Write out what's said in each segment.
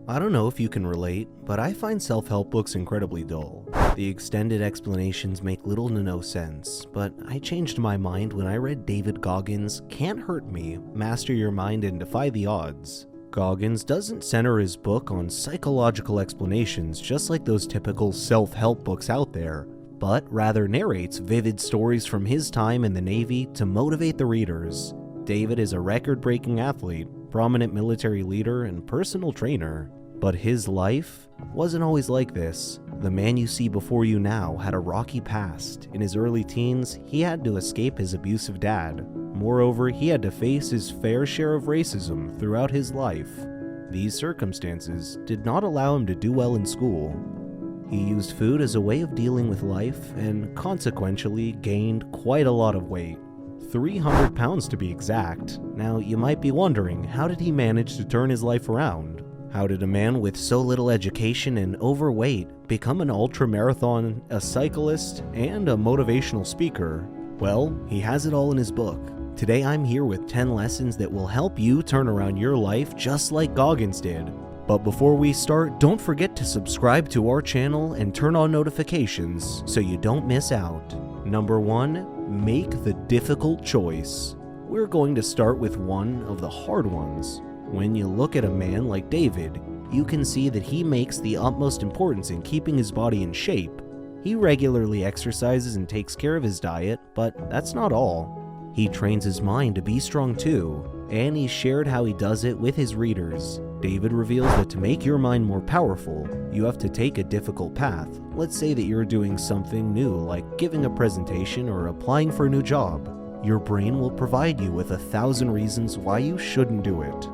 I don't know if you can relate, but I find self-help books incredibly dull. The extended explanations make little to no sense, but I changed my mind when I read David Goggins' Can't Hurt Me, Master Your Mind and Defy the Odds. Goggins doesn't center his book on psychological explanations just like those typical self-help books out there, but rather narrates vivid stories from his time in the Navy to motivate the readers. David is a record-breaking athlete, prominent military leader, and personal trainer. But his life wasn't always like this. The man you see before you now had a rocky past. In his early teens, he had to escape his abusive dad. Moreover, he had to face his fair share of racism throughout his life. These circumstances did not allow him to do well in school. He used food as a way of dealing with life and consequentially gained quite a lot of weight. 300 pounds to be exact. Now, you might be wondering, how did he manage to turn his life around? How did a man with so little education and overweight become an ultra-marathon, a cyclist, and a motivational speaker? Well, he has it all in his book. Today I'm here with 10 lessons that will help you turn around your life just like Goggins did. But before we start, don't forget to subscribe to our channel and turn on notifications so you don't miss out. Number 1, make the difficult choice. We're going to start with one of the hard ones. When you look at a man like David, you can see that he makes the utmost importance in keeping his body in shape. He regularly exercises and takes care of his diet, but that's not all. He trains his mind to be strong too, and he shared how he does it with his readers. David reveals that to make your mind more powerful, you have to take a difficult path. Let's say that you're doing something new, like giving a presentation or applying for a new job. Your brain will provide you with 1,000 reasons why you shouldn't do it.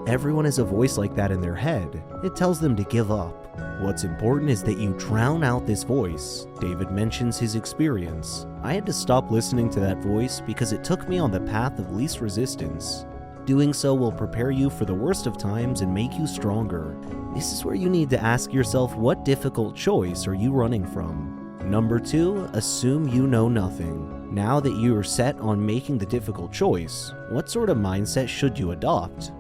Everyone has a voice like that in their head. It tells them to give up. What's important is that you drown out this voice. David mentions his experience. I had to stop listening to that voice because it took me on the path of least resistance. Doing so will prepare you for the worst of times and make you stronger. This is where you need to ask yourself, what difficult choice are you running from? Number 2, assume you know nothing. Now that you are set on making the difficult choice, what sort of mindset should you adopt?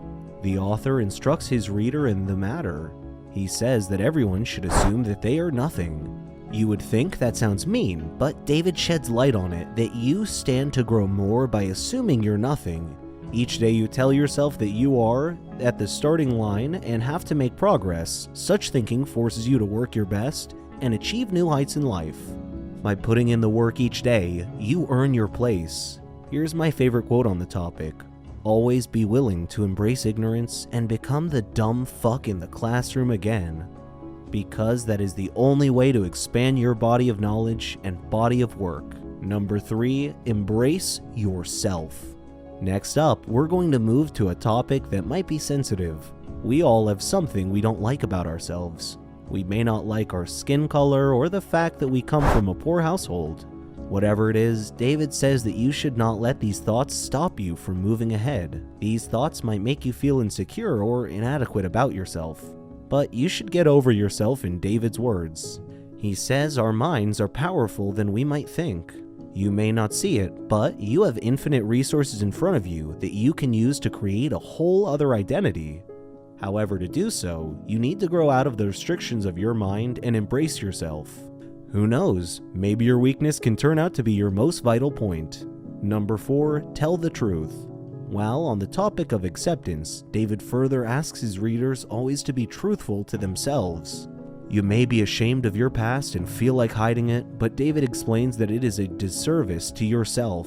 The author instructs his reader in the matter. He says that everyone should assume that they are nothing. You would think that sounds mean, but David sheds light on it that you stand to grow more by assuming you're nothing. Each day you tell yourself that you are at the starting line and have to make progress. Such thinking forces you to work your best and achieve new heights in life. By putting in the work each day, you earn your place. Here's my favorite quote on the topic. Always be willing to embrace ignorance and become the dumb fuck in the classroom again, because that is the only way to expand your body of knowledge and body of work. Number 3, embrace yourself. Next up, we're going to move to a topic that might be sensitive. We all have something we don't like about ourselves. We may not like our skin color or the fact that we come from a poor household. Whatever it is, David says that you should not let these thoughts stop you from moving ahead. These thoughts might make you feel insecure or inadequate about yourself, but you should get over yourself in David's words. He says our minds are powerful than we might think. You may not see it, but you have infinite resources in front of you that you can use to create a whole other identity. However, to do so, you need to grow out of the restrictions of your mind and embrace yourself. Who knows, maybe your weakness can turn out to be your most vital point. Number 4, tell the truth. While on the topic of acceptance, David further asks his readers always to be truthful to themselves. You may be ashamed of your past and feel like hiding it, but David explains that it is a disservice to yourself.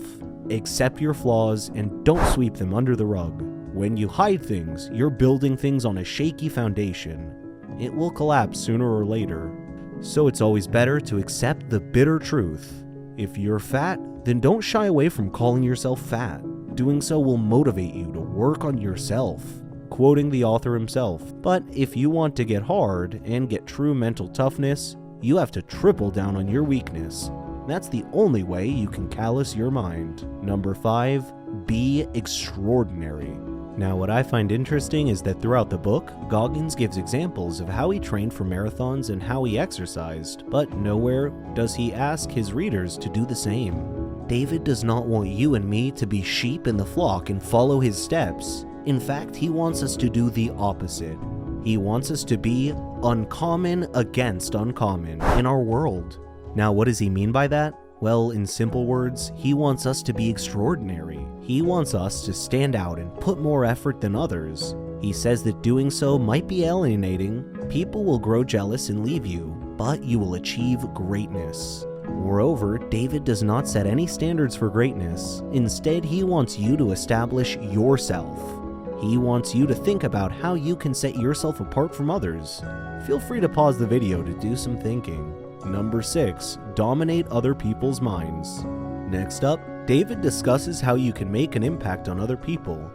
Accept your flaws and don't sweep them under the rug. When you hide things, you're building things on a shaky foundation. It will collapse sooner or later. So it's always better to accept the bitter truth. If you're fat, then don't shy away from calling yourself fat. Doing so will motivate you to work on yourself. Quoting the author himself. But if you want to get hard and get true mental toughness, you have to triple down on your weakness. That's the only way you can callous your mind. Number 5, be extraordinary. Now, what I find interesting is that throughout the book, Goggins gives examples of how he trained for marathons and how he exercised, but nowhere does he ask his readers to do the same. David does not want you and me to be sheep in the flock and follow his steps. In fact, he wants us to do the opposite. He wants us to be uncommon against uncommon in our world. Now, what does he mean by that? Well, in simple words, he wants us to be extraordinary. He wants us to stand out and put more effort than others. He says that doing so might be alienating. People will grow jealous and leave you, but you will achieve greatness. Moreover, David does not set any standards for greatness. Instead, he wants you to establish yourself. He wants you to think about how you can set yourself apart from others. Feel free to pause the video to do some thinking. Number 6, dominate other people's minds. Next up, David discusses how you can make an impact on other people.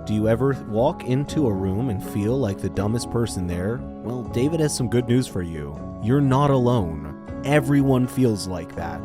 Do you ever walk into a room and feel like the dumbest person there? Well, David has some good news for you. You're not alone. Everyone feels like that.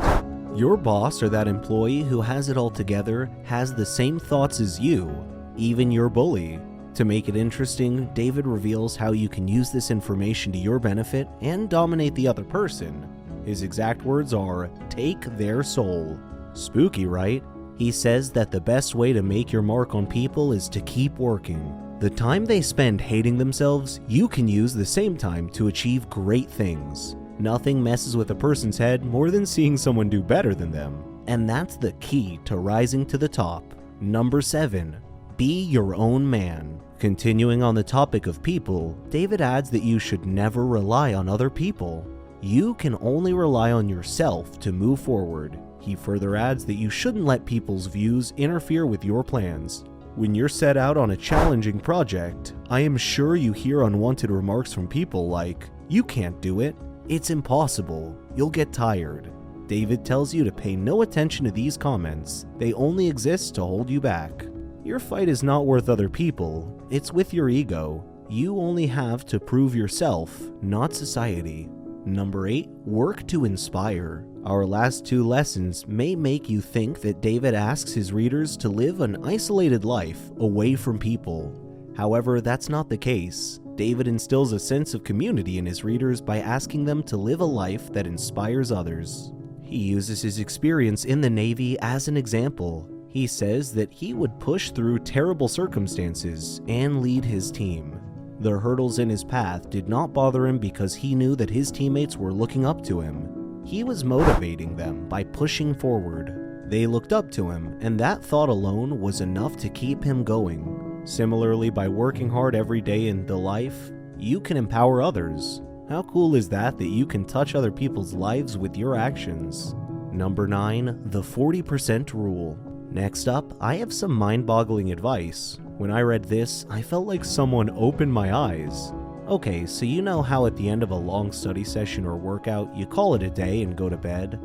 Your boss or that employee who has it all together has the same thoughts as you, even your bully. To make it interesting, David reveals how you can use this information to your benefit and dominate the other person. His exact words are, take their soul. Spooky, right? He says that the best way to make your mark on people is to keep working. The time they spend hating themselves, you can use the same time to achieve great things. Nothing messes with a person's head more than seeing someone do better than them. And that's the key to rising to the top. Number 7, be your own man. Continuing on the topic of people, David adds that you should never rely on other people. You can only rely on yourself to move forward. He further adds that you shouldn't let people's views interfere with your plans. When you're set out on a challenging project, I am sure you hear unwanted remarks from people like, "You can't do it. It's impossible. You'll get tired." David tells you to pay no attention to these comments. They only exist to hold you back. Your fight is not worth other people. It's with your ego. You only have to prove yourself, not society. Number 8, work to inspire. Our last 2 lessons may make you think that David asks his readers to live an isolated life away from people. However, that's not the case. David instills a sense of community in his readers by asking them to live a life that inspires others. He uses his experience in the Navy as an example. He says that he would push through terrible circumstances and lead his team. The hurdles in his path did not bother him because he knew that his teammates were looking up to him. He was motivating them by pushing forward. They looked up to him, and that thought alone was enough to keep him going. Similarly, by working hard every day in the life, you can empower others. How cool is that you can touch other people's lives with your actions? Number 9, the 40% rule. Next up, I have some mind-boggling advice. When I read this, I felt like someone opened my eyes. Okay, so you know how at the end of a long study session or workout, you call it a day and go to bed?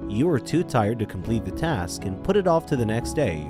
You are too tired to complete the task and put it off to the next day.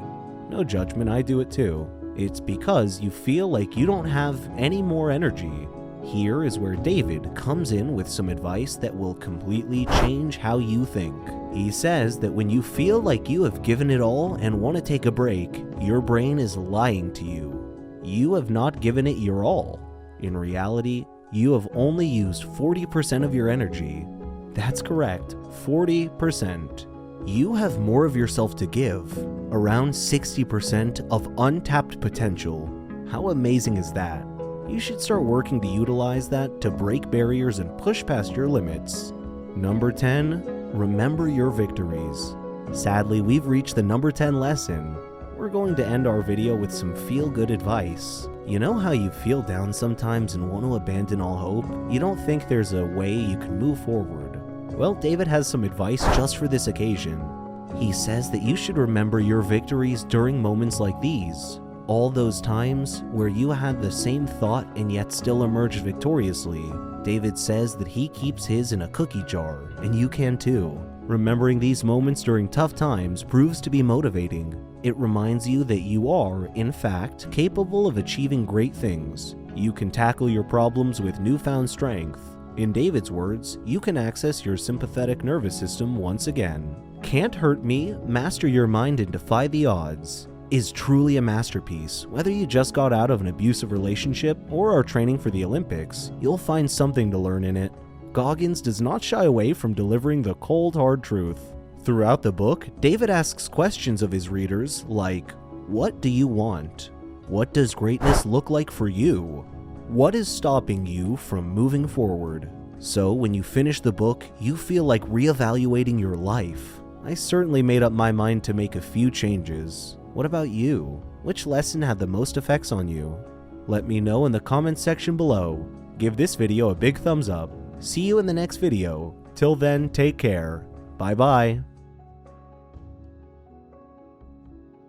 No judgment, I do it too. It's because you feel like you don't have any more energy. Here is where David comes in with some advice that will completely change how you think. He says that when you feel like you have given it all and want to take a break, your brain is lying to you. You have not given it your all. In reality, you have only used 40% of your energy. That's correct, 40%. You have more of yourself to give, around 60% of untapped potential. How amazing is that? You should start working to utilize that to break barriers and push past your limits. Number 10, remember your victories. Sadly, we've reached the number 10 lesson. We're going to end our video with some feel-good advice. You know how you feel down sometimes and want to abandon all hope? You don't think there's a way you can move forward. Well, David has some advice just for this occasion. He says that you should remember your victories during moments like these. All those times where you had the same thought and yet still emerged victoriously. David says that he keeps his in a cookie jar, and you can too. Remembering these moments during tough times proves to be motivating. It reminds you that you are, in fact, capable of achieving great things. You can tackle your problems with newfound strength. In David's words, you can access your sympathetic nervous system once again. Can't Hurt Me, Master Your Mind and Defy the Odds is truly a masterpiece. Whether you just got out of an abusive relationship or are training for the Olympics, you'll find something to learn in it. Goggins does not shy away from delivering the cold, hard truth. Throughout the book, David asks questions of his readers like, what do you want? What does greatness look like for you? What is stopping you from moving forward? So when you finish the book, you feel like reevaluating your life. I certainly made up my mind to make a few changes. What about you? Which lesson had the most effects on you? Let me know in the comments section below. Give this video a big thumbs up. See you in the next video. Till then, take care. Bye bye.